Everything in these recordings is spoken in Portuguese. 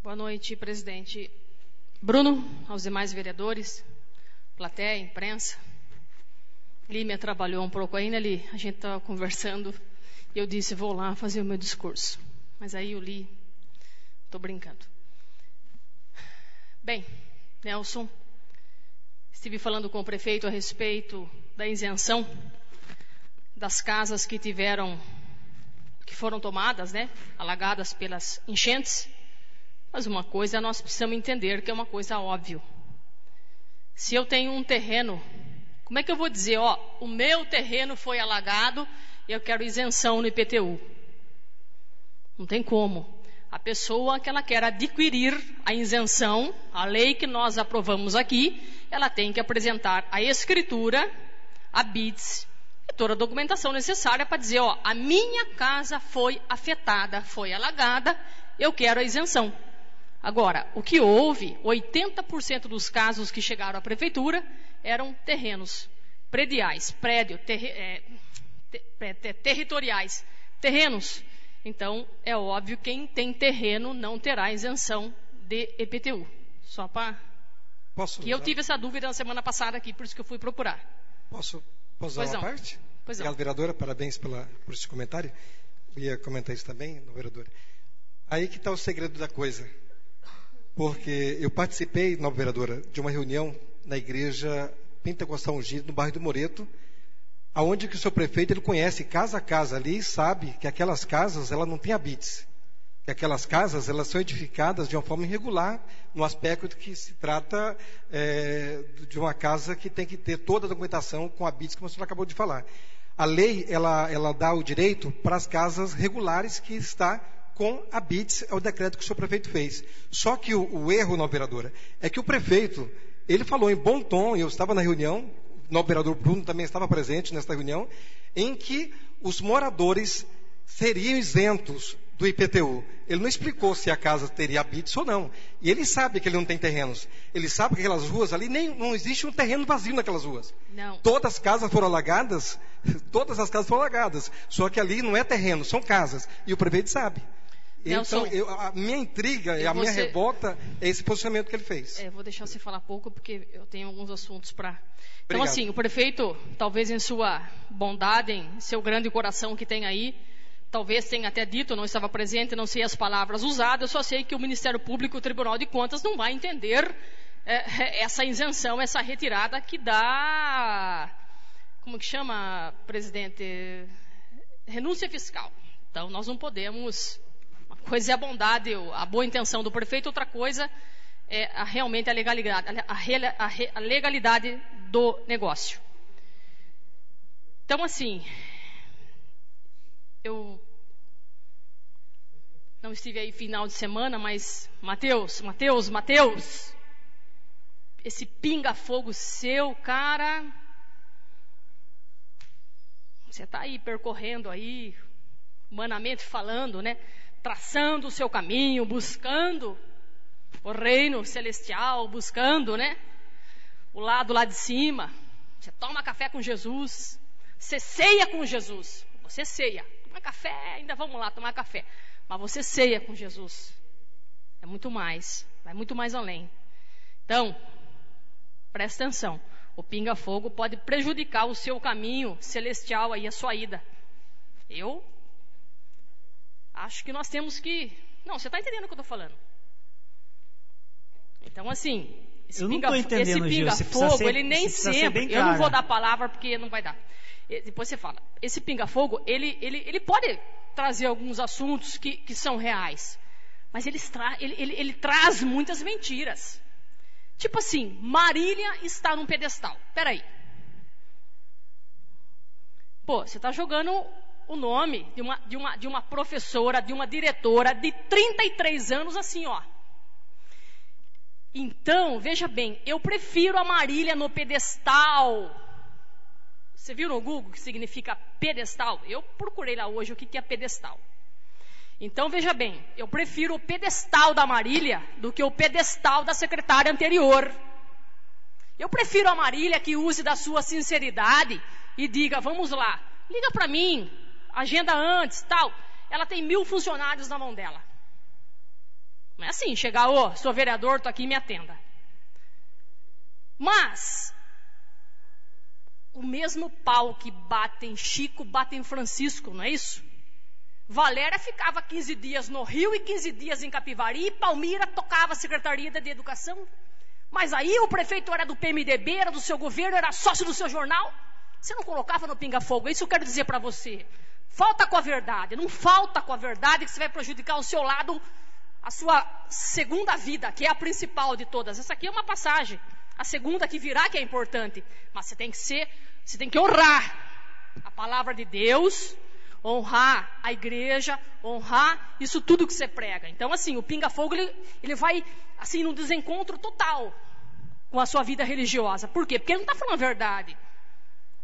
Boa noite, presidente Bruno, aos demais vereadores, plateia, imprensa. Límia trabalhou um pouco ainda ali, a gente estava conversando e eu disse, vou lá fazer o meu discurso. Mas aí eu li, estou brincando. Bem, Nelson, estive falando com o prefeito a respeito da isenção das casas que foram tomadas, alagadas pelas enchentes. Mas uma coisa nós precisamos entender, que é uma coisa óbvia. Se eu tenho um terreno, como é que eu vou dizer, o meu terreno foi alagado e eu quero isenção no IPTU? Não tem como. A pessoa que ela quer adquirir a isenção, a lei que nós aprovamos aqui, ela tem que apresentar a escritura, a BITS, e toda a documentação necessária para dizer, a minha casa foi afetada, foi alagada, eu quero a isenção. Agora, o que houve, 80% dos casos que chegaram à prefeitura eram terrenos prediais, territoriais, terrenos. Então, é óbvio que quem tem terreno não terá isenção de IPTU. Só para... que eu tive essa dúvida na semana passada aqui, por isso que eu fui procurar. Posso usar uma parte? Pois não. Obrigado, vereadora. Parabéns por esse comentário. Eu ia comentar isso também, vereadora. Aí que está o segredo da coisa. Porque eu participei, nova vereadora, de uma reunião na igreja Pentecostal Ungido, no bairro do Moreto, aonde que o seu prefeito ele conhece casa a casa ali e sabe que aquelas casas ela não têm habites. Que aquelas casas elas são edificadas de uma forma irregular, no aspecto de que se trata de uma casa que tem que ter toda a documentação com habites, como a senhora acabou de falar. A lei ela dá o direito para as casas regulares que está com habites, é o decreto que o seu prefeito fez. Só que o erro, nova vereadora, é que o prefeito, ele falou em bom tom, eu estava na reunião, o novo vereador Bruno também estava presente nesta reunião, em que os moradores seriam isentos do IPTU. Ele não explicou se a casa teria habites ou não. E ele sabe que ele não tem terrenos. Ele sabe que aquelas ruas ali, não existe um terreno vazio naquelas ruas. Não. Todas as casas foram alagadas, só que ali não é terreno, são casas. E o prefeito sabe. Nelson, então, a minha intriga, minha revolta é esse posicionamento que ele fez. Vou deixar você falar pouco, porque eu tenho alguns assuntos para... Então, Obrigado. assim, o prefeito, talvez em sua bondade, em seu grande coração que tem aí, talvez tenha até dito, eu não estava presente, não sei as palavras usadas, eu só sei que o Ministério Público, o Tribunal de Contas, não vai entender essa isenção, essa retirada que dá... Como que chama, presidente? Renúncia fiscal. Então, nós não podemos... Uma coisa é a bondade, a boa intenção do prefeito, outra coisa é realmente a legalidade do negócio. Então, assim, eu não estive aí final de semana, mas, Mateus, esse pinga-fogo seu, cara, você está aí percorrendo aí, humanamente falando, traçando o seu caminho, buscando o reino celestial, buscando, o lado lá de cima. Você toma café com Jesus, você ceia com Jesus, você ceia, toma café, ainda vamos lá tomar café, mas você ceia com Jesus, é muito mais, vai muito mais além. Então, presta atenção, o pinga-fogo pode prejudicar o seu caminho celestial aí, a sua ida. Eu acho que nós temos que... Não, você está entendendo o que eu estou falando. Então, assim, esse pinga-fogo, ele nem sempre... Eu não vou dar a palavra porque não vai dar. Depois você fala. Esse pinga-fogo, ele pode trazer alguns assuntos que são reais. Mas ele traz muitas mentiras. Tipo assim, Marília está num pedestal. Peraí. Pô, você está jogando... o nome de uma professora, de uma diretora de 33 anos assim, Então, veja bem, eu prefiro a Marília no pedestal. Você viu no Google o que significa pedestal? Eu procurei lá hoje o que é pedestal. Então, veja bem, eu prefiro o pedestal da Marília do que o pedestal da secretária anterior. Eu prefiro a Marília que use da sua sinceridade e diga, vamos lá, liga para mim, agenda antes, tal. Ela tem 1000 funcionários na mão dela. Não é assim, chegar, sou vereador, estou aqui, me atenda. Mas, o mesmo pau que bate em Chico, bate em Francisco, não é isso? Valéria ficava 15 dias no Rio e 15 dias em Capivari, e Palmira tocava a Secretaria de Educação. Mas aí o prefeito era do PMDB, era do seu governo, era sócio do seu jornal. Você não colocava no pinga-fogo. Isso eu quero dizer para você. Falta com a verdade. Não falta com a verdade que você vai prejudicar o seu lado, a sua segunda vida, que é a principal de todas. Essa aqui é uma passagem. A segunda que virá que é importante. Mas você tem que honrar a palavra de Deus, honrar a igreja, honrar isso tudo que você prega. Então, assim, o pinga-fogo, ele vai, assim, num desencontro total com a sua vida religiosa. Por quê? Porque ele não está falando a verdade.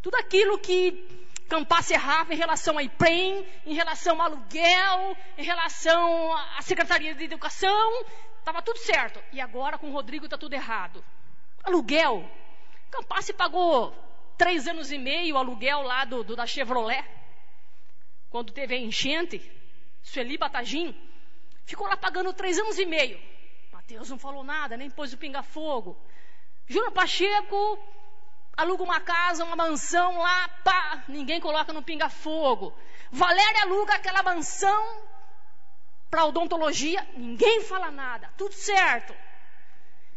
Tudo aquilo que Campassi errava em relação a IPREM, em relação ao aluguel, em relação à Secretaria de Educação, estava tudo certo. E agora com o Rodrigo está tudo errado. Aluguel. Campassi pagou 3 anos e meio o aluguel lá da Chevrolet. Quando teve a enchente, Sueli Batagim, ficou lá pagando 3 anos e meio. Mateus não falou nada, nem pôs o pinga-fogo. Júnior Pacheco aluga uma casa, uma mansão lá, pá, ninguém coloca no pinga-fogo. Valéria aluga aquela mansão para odontologia, ninguém fala nada, tudo certo.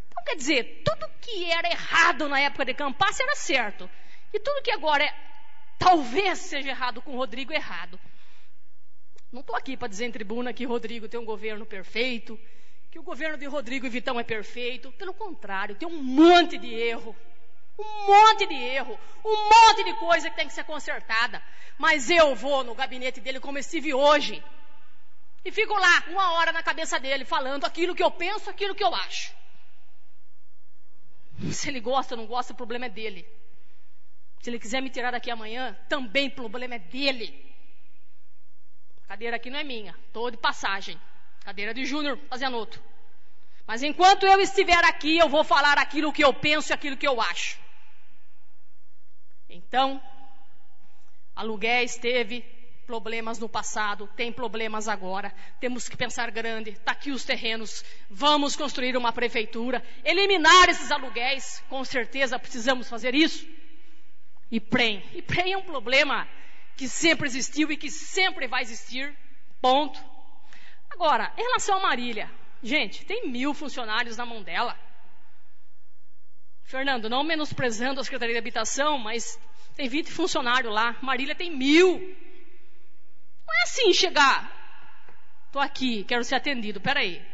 Então, quer dizer, tudo que era errado na época de Campassi era certo. E tudo que agora talvez seja errado com o Rodrigo é errado. Não estou aqui para dizer em tribuna que Rodrigo tem um governo perfeito, que o governo de Rodrigo e Vitão é perfeito. Pelo contrário, tem um monte de erro. Um monte de coisa que tem que ser consertada. Mas eu vou no gabinete dele como estive hoje. E fico lá, 1 hora na cabeça dele, falando aquilo que eu penso, aquilo que eu acho. Se ele gosta ou não gosta, o problema é dele. Se ele quiser me tirar daqui amanhã, também o problema é dele. A cadeira aqui não é minha, estou de passagem. Cadeira de Júnior, fazendo outro. Mas enquanto eu estiver aqui, eu vou falar aquilo que eu penso e aquilo que eu acho. Então, aluguéis teve problemas no passado, tem problemas agora. Temos que pensar grande, está aqui os terrenos, vamos construir uma prefeitura, eliminar esses aluguéis, com certeza precisamos fazer isso. IPREM é um problema que sempre existiu e que sempre vai existir, ponto. Agora, em relação a Marília, gente, tem 1000 funcionários na mão dela. Fernando, não menosprezando a Secretaria de Habitação, mas tem 20 funcionários lá. Marília tem 1000. Não é assim chegar. Estou aqui, quero ser atendido. Peraí.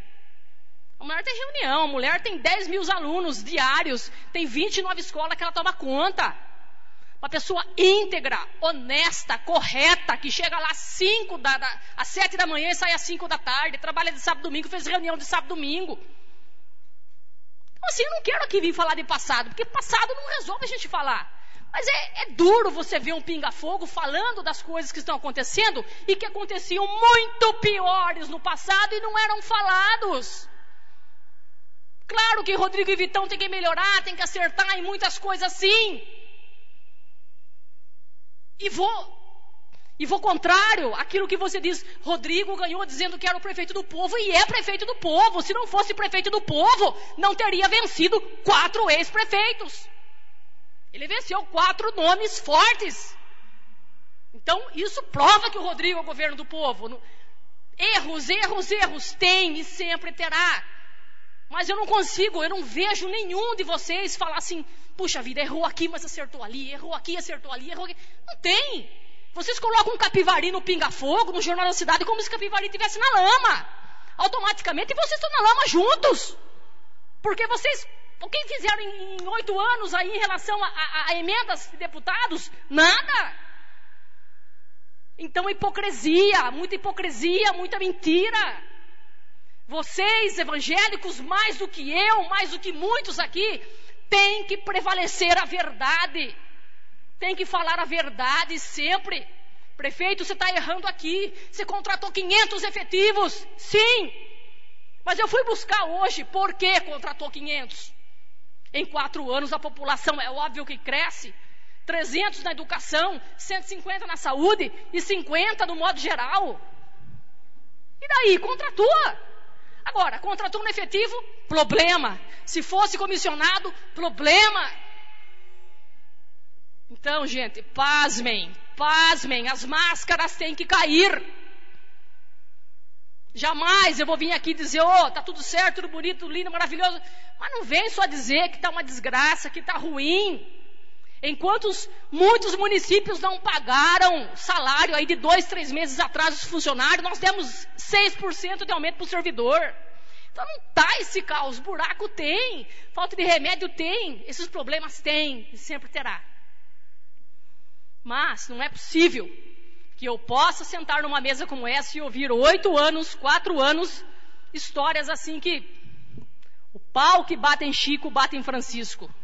A mulher tem reunião, a mulher tem 10.000 alunos diários, tem 29 escolas que ela toma conta. Uma pessoa íntegra, honesta, correta, que chega lá às 7 da manhã e sai às 5 da tarde, trabalha de sábado e domingo, fez reunião de sábado e domingo. Então, assim, eu não quero aqui vir falar de passado, porque passado não resolve a gente falar. Mas é duro você ver um pinga-fogo falando das coisas que estão acontecendo e que aconteciam muito piores no passado e não eram falados. Claro que Rodrigo e Vitão tem que melhorar, tem que acertar em muitas coisas sim. E vou contrário àquilo que você diz. Rodrigo ganhou dizendo que era o prefeito do povo e é prefeito do povo. Se não fosse prefeito do povo, não teria vencido 4 ex-prefeitos. Ele venceu 4 nomes fortes. Então, isso prova que o Rodrigo é o governo do povo. Erros tem e sempre terá. Mas eu não vejo nenhum de vocês falar assim, puxa vida, errou aqui, mas acertou ali, errou aqui, acertou ali, errou aqui. Não tem. Vocês colocam um Capivari no pinga-fogo, no Jornal da Cidade, como se Capivari estivesse na lama. Automaticamente vocês estão na lama juntos. Porque vocês, o que fizeram em 8 anos aí em relação a emendas de deputados? Nada. Então hipocrisia, muita mentira. Vocês, evangélicos, mais do que eu, mais do que muitos aqui, tem que prevalecer a verdade. Tem que falar a verdade sempre. Prefeito, você está errando aqui. Você contratou 500 efetivos. Sim. Mas eu fui buscar hoje por que contratou 500. Em 4 anos a população é óbvio que cresce. 300 na educação, 150 na saúde e 50 no modo geral. E daí? Contratou. Agora, contratou no efetivo? Problema. Se fosse comissionado? Problema. Então, gente, pasmem, as máscaras têm que cair. Jamais eu vou vir aqui dizer, tá tudo certo, tudo bonito, tudo lindo, maravilhoso. Mas não vem só dizer que tá uma desgraça, que tá ruim. Enquanto muitos municípios não pagaram salário aí de 2, 3 meses atrás dos funcionários, nós temos 6% de aumento para o servidor. Então não tá esse caos, buraco tem, falta de remédio tem, esses problemas tem e sempre terá. Mas não é possível que eu possa sentar numa mesa como essa e ouvir 8 anos, 4 anos, histórias assim que o pau que bate em Chico, bate em Francisco.